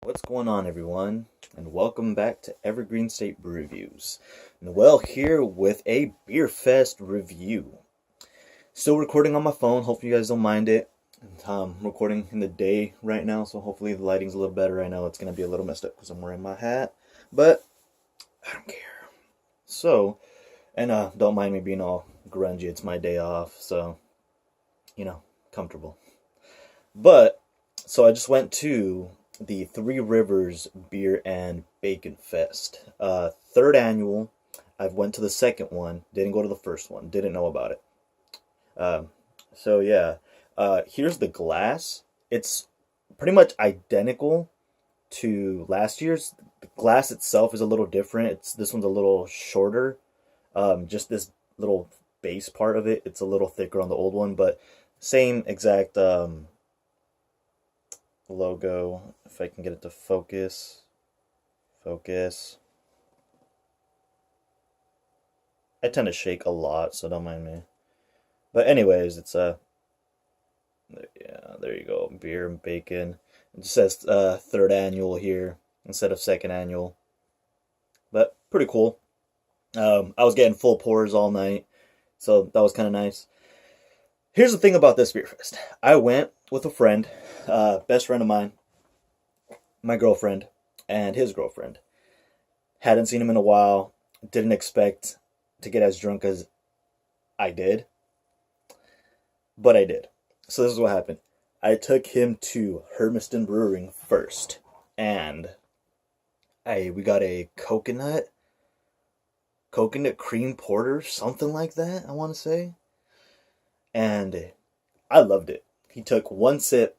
What's going on, everyone? And welcome back to Evergreen State Brew Reviews. Noel here with a Beer Fest review. Still recording on my phone. Hopefully you guys don't mind it. I'm recording in the day right now, so hopefully the lighting's a little better. I know it's going to be a little messed up because I'm wearing my hat, but I don't care. So, and don't mind me being all grungy. It's my day off, so, comfortable. But, so I just went to the Three Rivers Beer and Bacon Fest. Third annual. I've went to the second one. Didn't go to the first one. Didn't know about it. So yeah. Here's the glass. It's pretty much identical to last year's. The glass itself is a little different. This one's a little shorter. Just this little base part of it. It's a little thicker on the old one, but same exact logo. If I can get it to focus. Focus. I tend to shake a lot, so don't mind me. But anyways, it's yeah, there you go. Beer and bacon. It just says third annual here instead of second annual. But pretty cool. I was getting full pours all night, so that was kind of nice. Here's the thing about this beer fest. I went with a friend, best friend of mine, my girlfriend, and his girlfriend. Hadn't seen him in a while. Didn't expect to get as drunk as I did, but I did. So this is what happened. I took him to Hermiston Brewing first, and we got a coconut cream porter, something like that, I want to say. And I loved it. He took one sip,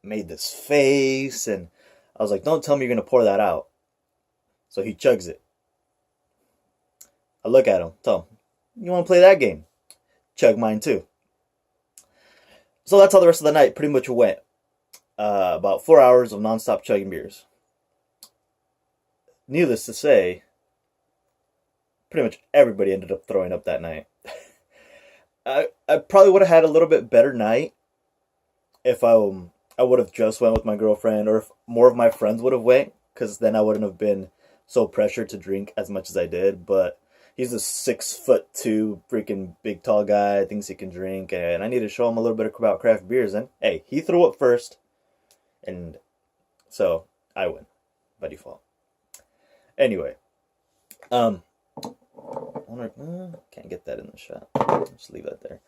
made this face, and I was like, don't tell me you're going to pour that out. So he chugs it. I look at him, tell him, you want to play that game? Chug mine too. So that's how the rest of the night pretty much went. About 4 hours of nonstop chugging beers. Needless to say, pretty much everybody ended up throwing up that night. I probably would have had a little bit better night if I would have just went with my girlfriend, or if more of my friends would have went, because then I wouldn't have been so pressured to drink as much as I did. But he's a 6'2" freaking big tall guy, thinks he can drink, and I need to show him a little bit about craft beers. And hey, he threw up first, and so I win by default. Anyway, can't get that in the shot. Just leave that there.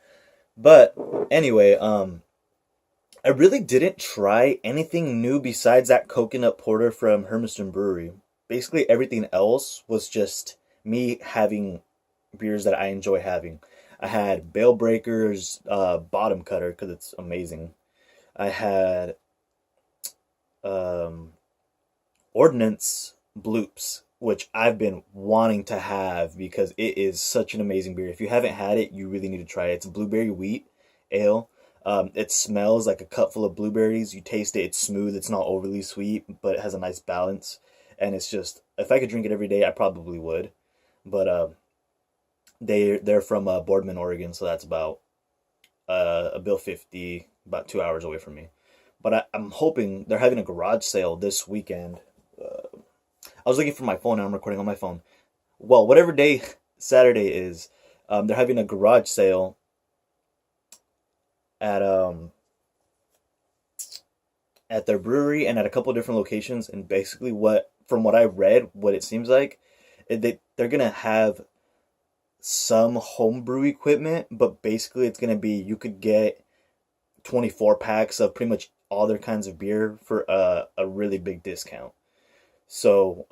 But anyway, I really didn't try anything new besides that coconut porter from Hermiston Brewery. Basically, everything else was just me having beers that I enjoy having. I had Bale Breaker's Bottom Cutter because it's amazing. I had Ordnance Bloops, which I've been wanting to have because it is such an amazing beer. If you haven't had it, you really need to try it. It's blueberry wheat ale. It smells like a cup full of blueberries. You taste it, it's smooth. It's not overly sweet, but it has a nice balance. And it's just, if I could drink it every day, I probably would. But they're from Boardman, Oregon, so that's about a bill 50, about 2 hours away from me. But I'm hoping they're having a garage sale this weekend. I was looking for my phone and I'm recording on my phone. Well, whatever day Saturday is, they're having a garage sale at their brewery and at a couple of different locations. And basically, from what I read, what it seems like, they're gonna have some homebrew equipment, but basically it's gonna be, you could get 24 packs of pretty much all their kinds of beer for a really big discount. So,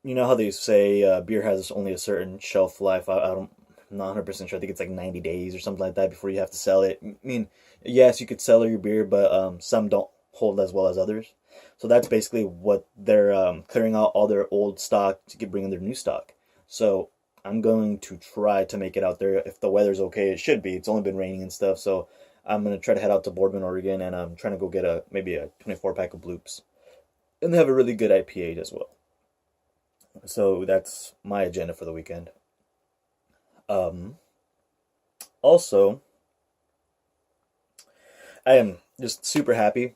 you know how they say beer has only a certain shelf life. I'm not 100% sure. I think it's like 90 days or something like that before you have to sell it. I mean, yes, you could sell your beer, but some don't hold as well as others. So that's basically what they're clearing out all their old stock to bring in their new stock. So I'm going to try to make it out there if the weather's okay. It should be. It's only been raining and stuff, so I'm gonna try to head out to Boardman, Oregon, and I'm trying to go get maybe a 24 pack of Bloops. And they have a really good IPA as well. So that's my agenda for the weekend. Also, I am just super happy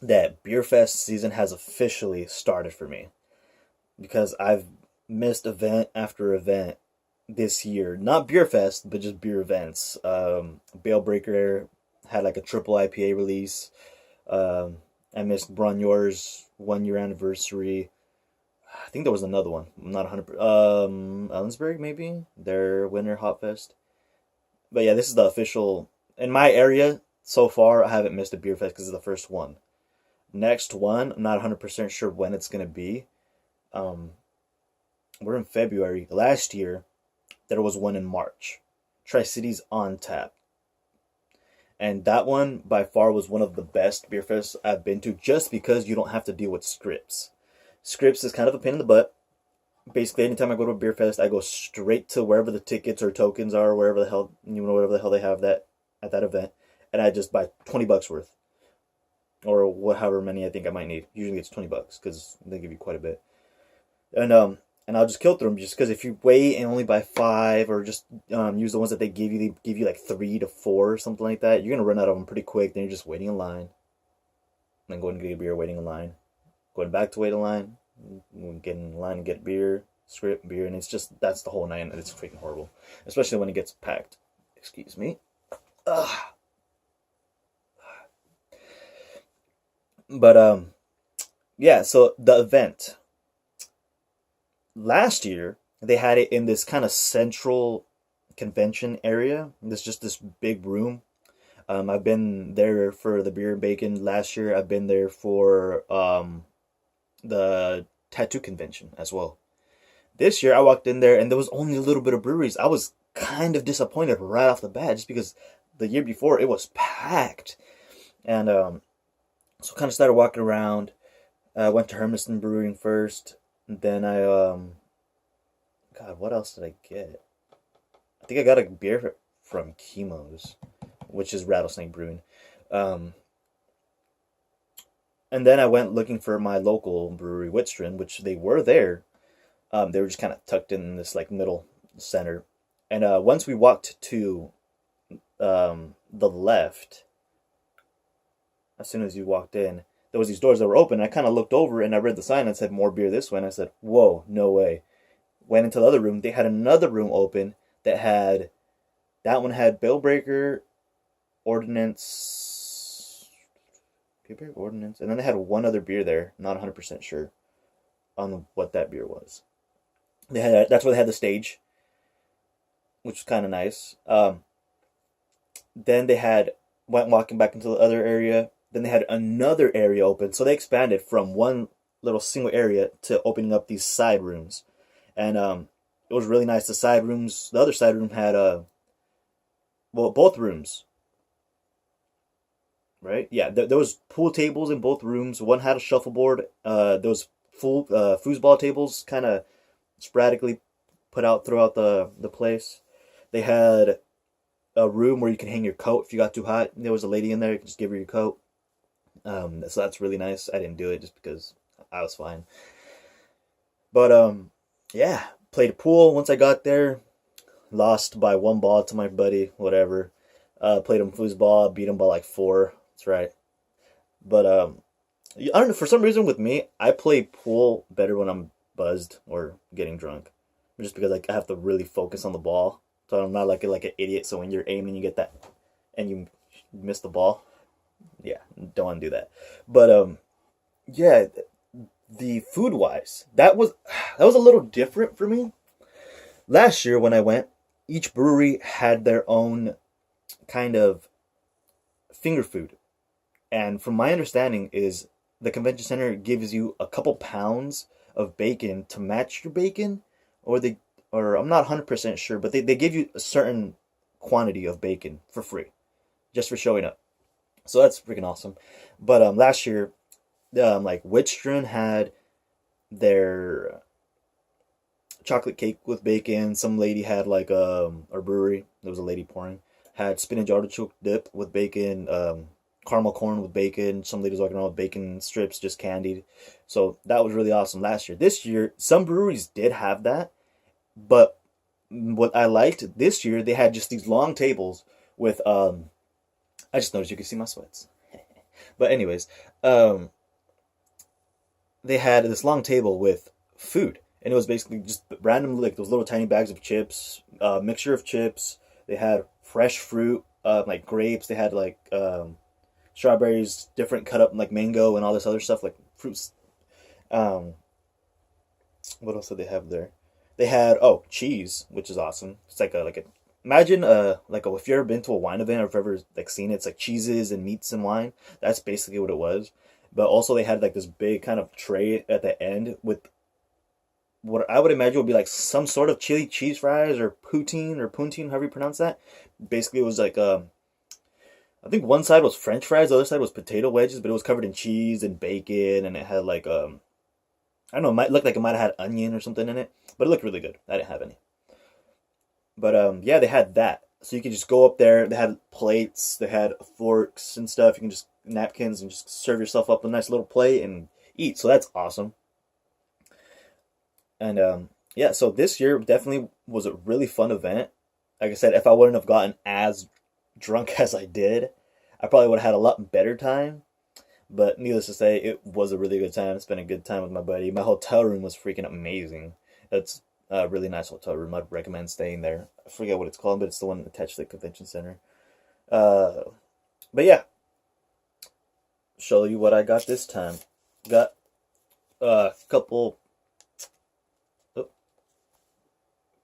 that Beer Fest season has officially started for me, because I've missed event after event this year. Not Beer Fest, but just beer events. Bale Breaker had like a triple IPA release. Um, I missed Bronyor's 1 year anniversary. I think there was another one. I'm not 100%. Ellensburg, maybe? Their Winter Hot Fest. But yeah, this is the official. In my area, so far, I haven't missed a beer fest because it's the first one. Next one, I'm not 100% sure when it's going to be. Um, we're in February. Last year, there was one in March. Tri-Cities on tap. And that one, by far, was one of the best beer fests I've been to, just because you don't have to deal with scripts. Scripts is kind of a pain in the butt. Basically, anytime I go to a beer fest, I go straight to wherever the tickets or tokens are, wherever the hell, whatever the hell they have that at that event, and I just buy $20 worth, or however many I think I might need. Usually it's $20 because they give you quite a bit, and I'll just kill through them, just because if you wait and only buy 5, or just use the ones that they give you like 3 to 4 or something like that, you're gonna run out of them pretty quick. Then you're just waiting in line, then going to get a beer, waiting in line, going back to wait in line, getting in line and get beer, script beer, and that's the whole night, and it's freaking horrible, especially when it gets packed. Excuse me. Ugh. But yeah, so the event last year, they had it in this kind of central convention area. There's just this big room. I've been there for the beer and bacon last year. I've been there for the tattoo convention as well. This year I walked in there and there was only a little bit of breweries. I was kind of disappointed right off the bat, just because the year before it was packed. And so kind of started walking around. I went to Hermiston Brewing first. And then God, what else did I get? I think I got a beer from Chemo's, which is Rattlesnake Brewing. And then I went looking for my local brewery, Whitstrin, which they were there. They were just kind of tucked in this like middle center. And once we walked to the left, as soon as you walked in, there was these doors that were open. I kind of looked over and I read the sign and said, "More beer this way." And I said, "Whoa, no way." Went into the other room. They had another room open that one had Bale Breaker, Ordinance, and then they had one other beer there. Not 100% sure on what that beer was. That's where they had the stage, which was kind of nice. Then they went walking back into the other area. Then they had another area open. So they expanded from one little single area to opening up these side rooms. And it was really nice. The other side room had, both rooms. Right? Yeah, there was pool tables in both rooms. One had a shuffleboard. There was full foosball tables kind of sporadically put out throughout the place. They had a room where you can hang your coat if you got too hot. There was a lady in there. You could just give her your coat. So that's really nice. I didn't do it just because I was fine. But yeah, played pool once I got there. Lost by 1 ball to my buddy, whatever. Played him foosball, beat him by like 4. That's right. But I don't know, for some reason with me, I play pool better when I'm buzzed or getting drunk. Just because I have to really focus on the ball. So I'm not like an idiot. So when you're aiming, you get that and you miss the ball. Yeah, don't want to do that. But yeah, the food wise, that was a little different for me. Last year when I went, each brewery had their own kind of finger food. And from my understanding is the convention center gives you a couple pounds of bacon to match your bacon, or I'm not 100% sure, but they give you a certain quantity of bacon for free just for showing up. So that's freaking awesome. But last year, like Whitstrin had their chocolate cake with bacon. Some lady had like our brewery. There was a lady pouring. Had spinach artichoke dip with bacon. Caramel corn with bacon. Some ladies walking around with bacon strips just candied. So that was really awesome last year. This year, some breweries did have that. But what I liked this year, they had just these long tables with I just noticed you can see my sweats. But anyways, they had this long table with food, and it was basically just random like those little tiny bags of chips, mixture of chips. They had fresh fruit, like grapes. They had like strawberries, different cut up like mango and all this other stuff like fruits. Um, what else did they have there? They had cheese, which is awesome. It's like a imagine like if you ever been to a wine event or if ever like seen it, it's like cheeses and meats and wine. That's basically what it was. But also they had like this big kind of tray at the end with what I would imagine would be like some sort of chili cheese fries or poutine, however you pronounce that. Basically, it was like I think one side was French fries, the other side was potato wedges, but it was covered in cheese and bacon, and it had like I don't know, it might look like it might have had onion or something in it, but it looked really good. I didn't have any, but yeah, they had that, so you could just go up there. They had plates, they had forks and stuff. You can just napkins and just serve yourself up a nice little plate and eat. So that's awesome. And yeah, so this year definitely was a really fun event. Like I said, if I wouldn't have gotten as drunk as I did, I probably would have had a lot better time. But needless to say, it was a really good time. Spent a good time with my buddy. My hotel room was freaking amazing. It's a really nice hotel room. I'd recommend staying there. I forget what it's called, but it's the one attached to the convention center. Uh, but yeah, show you what I got this time. Got a couple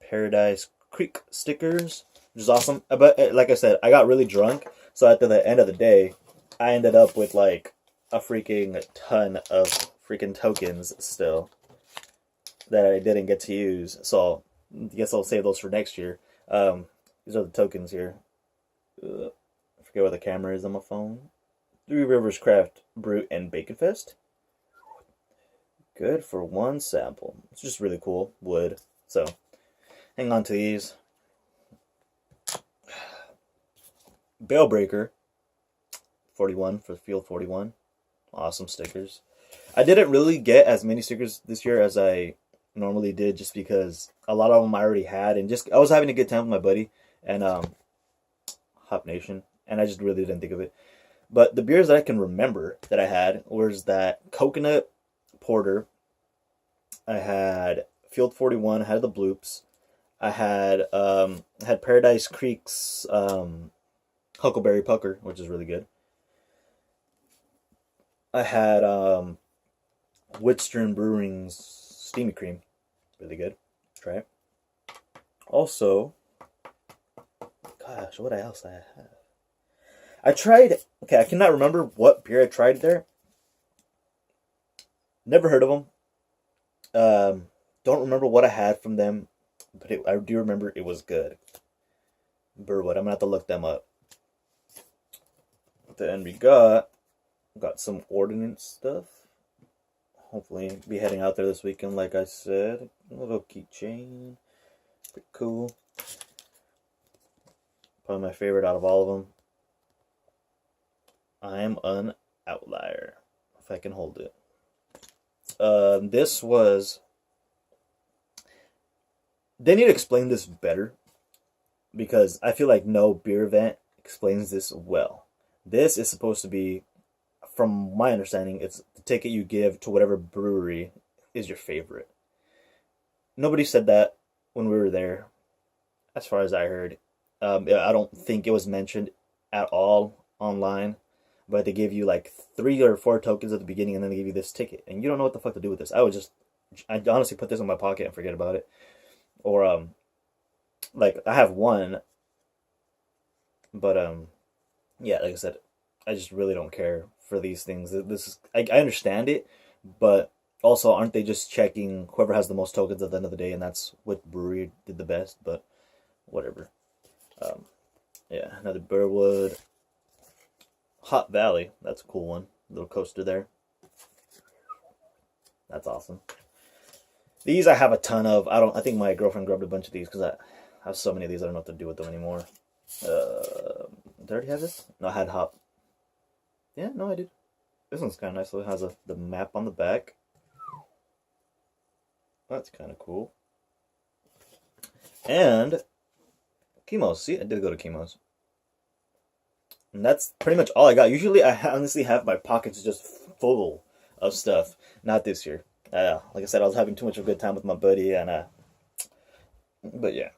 Paradise Creek stickers, which is awesome. But like I said, I got really drunk, so at the end of the day, I ended up with like a freaking ton of freaking tokens still that I didn't get to use. So I guess I'll save those for next year. These are the tokens here. I forget where the camera is on my phone. Three Rivers Craft Brew and Bacon Fest. Good for one sample. It's just really cool wood. So hang on to these. Bale Breaker 41 for Field 41. Awesome stickers. I didn't really get as many stickers this year as I normally did, just because a lot of them I already had, and just I was having a good time with my buddy and Hop Nation, and I just really didn't think of it. But the beers that I can remember that I had was that coconut porter. I had Field 41. I had the Bloops. I had Paradise Creek's Huckleberry Pucker, which is really good. I had Whitstern Brewing's Steamy Cream, really good. Try it. Also, gosh, what else I have? I tried. Okay, I cannot remember what beer I tried there. Never heard of them. Don't remember what I had from them, but I do remember it was good. Burwood. I'm gonna have to look them up. Then we got some ordnance stuff. Hopefully, be heading out there this weekend. Like I said, a little keychain, pretty cool. Probably my favorite out of all of them. I am an outlier, if I can hold it. This was. They need to explain this better, because I feel like no beer event explains this well. This is supposed to be, from my understanding, it's the ticket you give to whatever brewery is your favorite. Nobody said that when we were there, as far as I heard. I don't think it was mentioned at all online, but they give you like 3 or 4 tokens at the beginning, and then they give you this ticket, and you don't know what the fuck to do with this. I honestly put this in my pocket and forget about it. Or like I have one, but yeah, like I said, I just really don't care for these things. This is I understand it, but also aren't they just checking whoever has the most tokens at the end of the day, and that's what brewery did the best? But whatever. Yeah, another Burwood. Hot Valley, that's a cool one. Little coaster there. That's awesome. These I have a ton of. I think my girlfriend grabbed a bunch of these because I have so many of these. I don't know what to do with them anymore. Did I already have this? No, I had Hop. Yeah, no, I did. This one's kind of nice. So it has the map on the back. That's kind of cool. And Chemo's. See, I did go to Chemo's. And that's pretty much all I got. Usually, I honestly have my pockets just full of stuff. Not this year. Like I said, I was having too much of a good time with my buddy, and but yeah.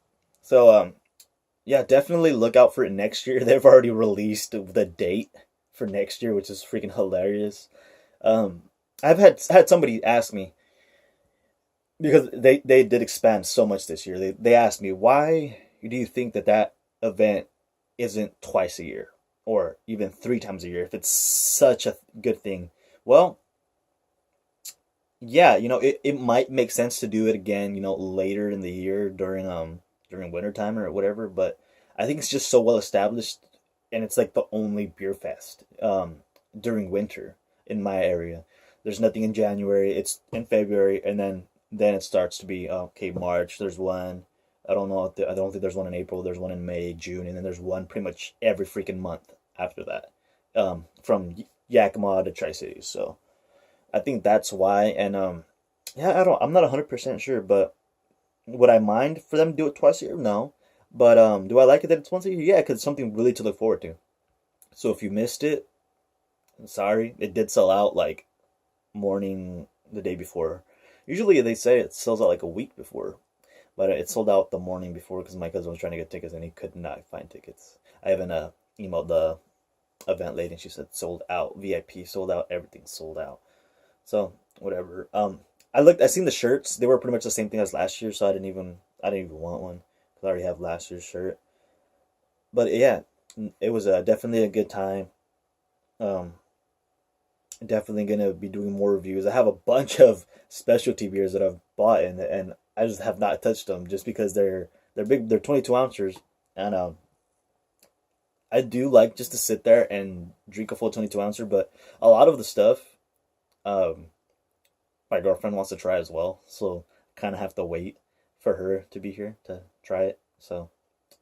So yeah, definitely look out for it next year. They've already released the date for next year, which is freaking hilarious. Um, I've had somebody ask me because they did expand so much this year. They asked me, why do you think that event isn't twice a year or even 3 times a year if it's such a good thing? Well, yeah, it might make sense to do it again, later in the year during wintertime or whatever, but I think it's just so well established, and it's like the only beer fest during winter in my area. There's nothing in January, it's in February, and then it starts to be okay, March, there's one. I don't know I don't think there's one in April, there's one in May, June, and then there's one pretty much every freaking month after that. From Yakima to Tri-Cities. So I think that's why. And yeah, I'm not 100% sure, but would I mind for them to do it twice a year? No. But do I like it that it's once a year? Yeah, because it's something really to look forward to. So if you missed it, I'm sorry. It did sell out like morning the day before. Usually they say it sells out like a week before, but it sold out the morning before because my cousin was trying to get tickets and he could not find tickets. I haven't emailed the event lady and she said sold out, VIP sold out, everything sold out. So whatever. I seen the shirts. They were pretty much the same thing as last year, so I didn't even want one because I already have last year's shirt. But yeah, it was definitely a good time. Um, Definitely gonna be doing more reviews. I have a bunch of specialty beers that I've bought and I just have not touched them just because they're big. They're 22 ounces, and I do like just to sit there and drink a full 22 ouncer. But a lot of the stuff, um, my girlfriend wants to try as well, so kind of have to wait for her to be here to try it. So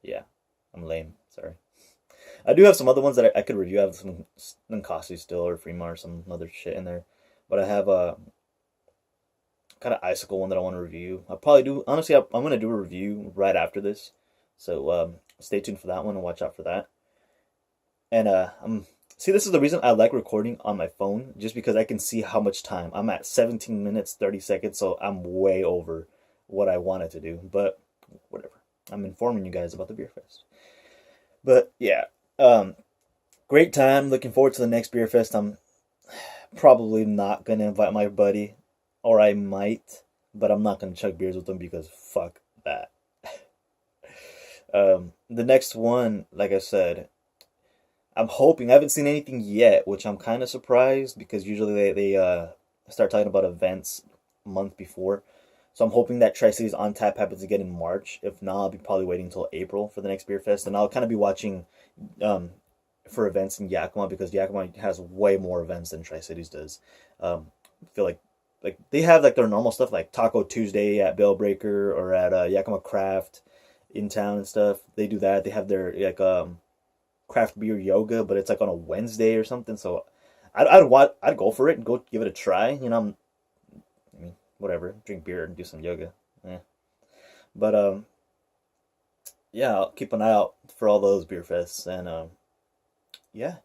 yeah, I'm lame. Sorry. I do have some other ones that I could review. I have some Ninkasi still or Fremar or some other shit in there, but I have a kind of icicle one that I want to review. I'll probably do. Honestly, I'm gonna do a review right after this, so stay tuned for that one and watch out for that. And I'm see, this is the reason I like recording on my phone, just because I can see how much time I'm at. 17 minutes 30 seconds, so I'm way over what I wanted to do. But whatever. I'm informing you guys about the beer fest. But yeah, um, great time. Looking forward to the next beer fest. I'm probably not gonna invite my buddy, or I might, but I'm not gonna chug beers with him because fuck that. The next one, like I said, I'm hoping. I haven't seen anything yet, which I'm kind of surprised because usually they start talking about events a month before. So I'm hoping that Tri Cities on Tap happens again in March. If not, I'll be probably waiting until April for the next beer fest, and I'll kind of be watching um, for events in Yakima because Yakima has way more events than Tri Cities does. I feel like they have like their normal stuff like Taco Tuesday at Bellbreaker or at Yakima Craft in town and stuff. They do that. They have their like craft beer yoga, but it's like on a Wednesday or something. So I'd go for it and go give it a try. I mean, whatever, drink beer and do some yoga. Yeah. But yeah, I'll keep an eye out for all those beer fests and yeah.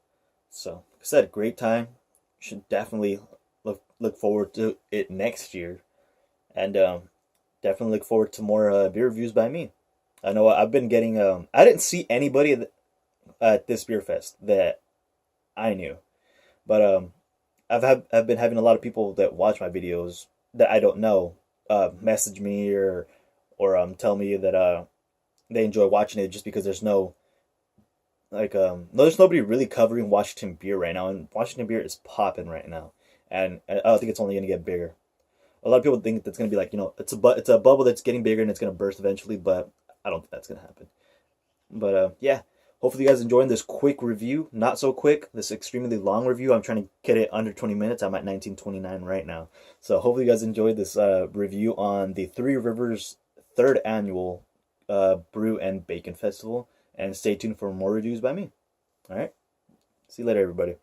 So like I said, great time. Should definitely look forward to it next year, and definitely look forward to more beer reviews by me. I know I've been getting. I didn't see anybody at this beer fest that I knew. But I've been having a lot of people that watch my videos that I don't know message me or tell me that they enjoy watching it just because there's no like there's nobody really covering Washington beer right now, and Washington beer is popping right now, and I don't think it's only gonna get bigger. A lot of people think that's gonna be like it's a bubble that's getting bigger and it's gonna burst eventually, but I don't think that's gonna happen. But yeah, hopefully you guys enjoying this quick review. Not so quick, this extremely long review. I'm trying to get it under 20 minutes. I'm at 19:29 right now. So hopefully you guys enjoyed this review on the Three Rivers third annual Brew and Bacon Festival. And stay tuned for more reviews by me. All right. See you later, everybody.